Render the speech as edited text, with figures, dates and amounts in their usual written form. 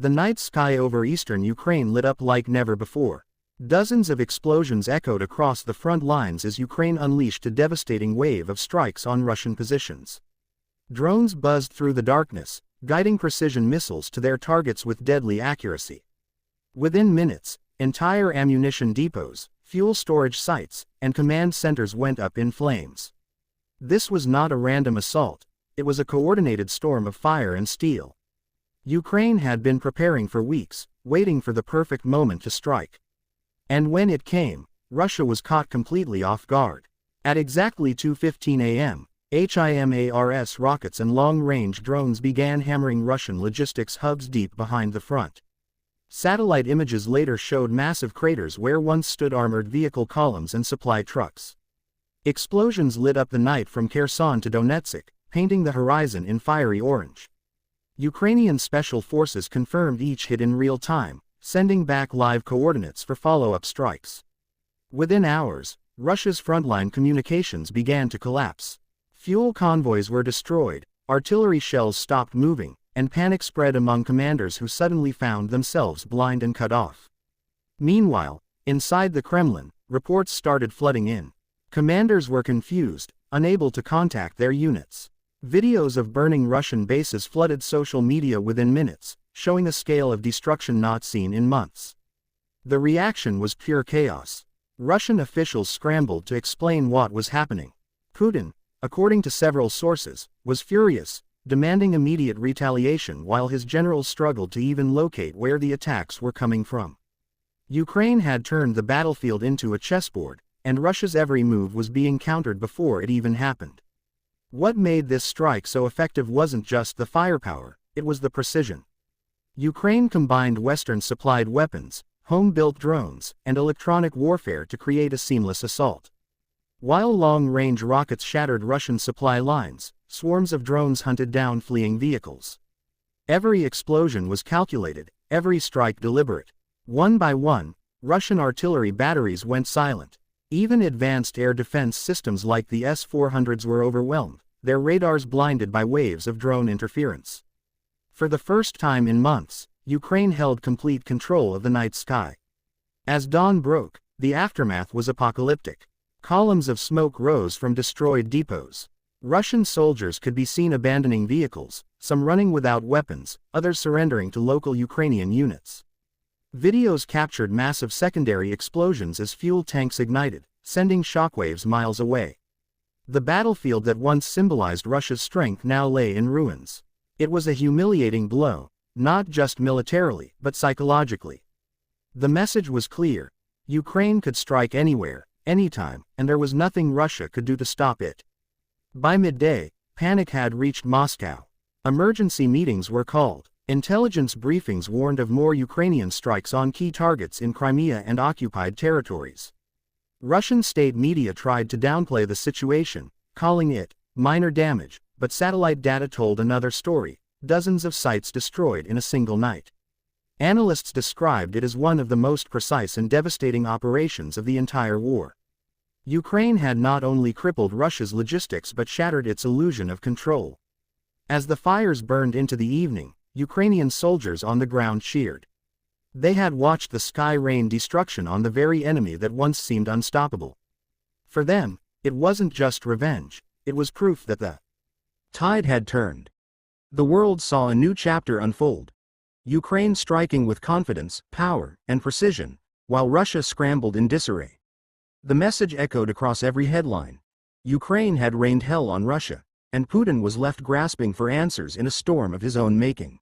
The night sky over eastern Ukraine lit up like never before. Dozens of explosions echoed across the front lines as Ukraine unleashed a devastating wave of strikes on Russian positions. Drones buzzed through the darkness, guiding precision missiles to their targets with deadly accuracy. Within minutes, entire ammunition depots, fuel storage sites, and command centers went up in flames. This was not a random assault, it was a coordinated storm of fire and steel. Ukraine had been preparing for weeks, waiting for the perfect moment to strike. And when it came, Russia was caught completely off guard. At exactly 2:15 a.m., HIMARS rockets and long-range drones began hammering Russian logistics hubs deep behind the front. Satellite images later showed massive craters where once stood armored vehicle columns and supply trucks. Explosions lit up the night from Kherson to Donetsk, painting the horizon in fiery orange. Ukrainian special forces confirmed each hit in real time, sending back live coordinates for follow-up strikes. Within hours, Russia's frontline communications began to collapse. Fuel convoys were destroyed, artillery shells stopped moving, and panic spread among commanders who suddenly found themselves blind and cut off. Meanwhile, inside the Kremlin, reports started flooding in. Commanders were confused, unable to contact their units. Videos of burning Russian bases flooded social media within minutes, showing a scale of destruction not seen in months. The reaction was pure chaos. Russian officials scrambled to explain what was happening. Putin, according to several sources, was furious, demanding immediate retaliation while his generals struggled to even locate where the attacks were coming from. Ukraine had turned the battlefield into a chessboard, and Russia's every move was being countered before it even happened. What made this strike so effective wasn't just the firepower, it was the precision. Ukraine combined Western-supplied weapons, home-built drones, and electronic warfare to create a seamless assault. While long-range rockets shattered Russian supply lines, swarms of drones hunted down fleeing vehicles. Every explosion was calculated, every strike deliberate. One by one, Russian artillery batteries went silent. Even advanced air defense systems like the S-400s were overwhelmed, their radars blinded by waves of drone interference. For the first time in months, Ukraine held complete control of the night sky. As dawn broke, the aftermath was apocalyptic. Columns of smoke rose from destroyed depots. Russian soldiers could be seen abandoning vehicles, some running without weapons, others surrendering to local Ukrainian units. Videos captured massive secondary explosions as fuel tanks ignited, sending shockwaves miles away. The battlefield that once symbolized Russia's strength now lay in ruins. It was a humiliating blow, not just militarily, but psychologically. The message was clear: Ukraine could strike anywhere, anytime, and there was nothing Russia could do to stop it. By midday, panic had reached Moscow. Emergency meetings were called. Intelligence briefings warned of more Ukrainian strikes on key targets in Crimea and occupied territories. Russian state media tried to downplay the situation, calling it minor damage, but satellite data told another story: dozens of sites destroyed in a single night. Analysts described it as one of the most precise and devastating operations of the entire war. Ukraine had not only crippled Russia's logistics but shattered its illusion of control. As the fires burned into the evening, Ukrainian soldiers on the ground cheered. They had watched the sky rain destruction on the very enemy that once seemed unstoppable. For them, it wasn't just revenge, it was proof that the tide had turned. The world saw a new chapter unfold. Ukraine striking with confidence, power, and precision, while Russia scrambled in disarray. The message echoed across every headline. Ukraine had rained hell on Russia, and Putin was left grasping for answers in a storm of his own making.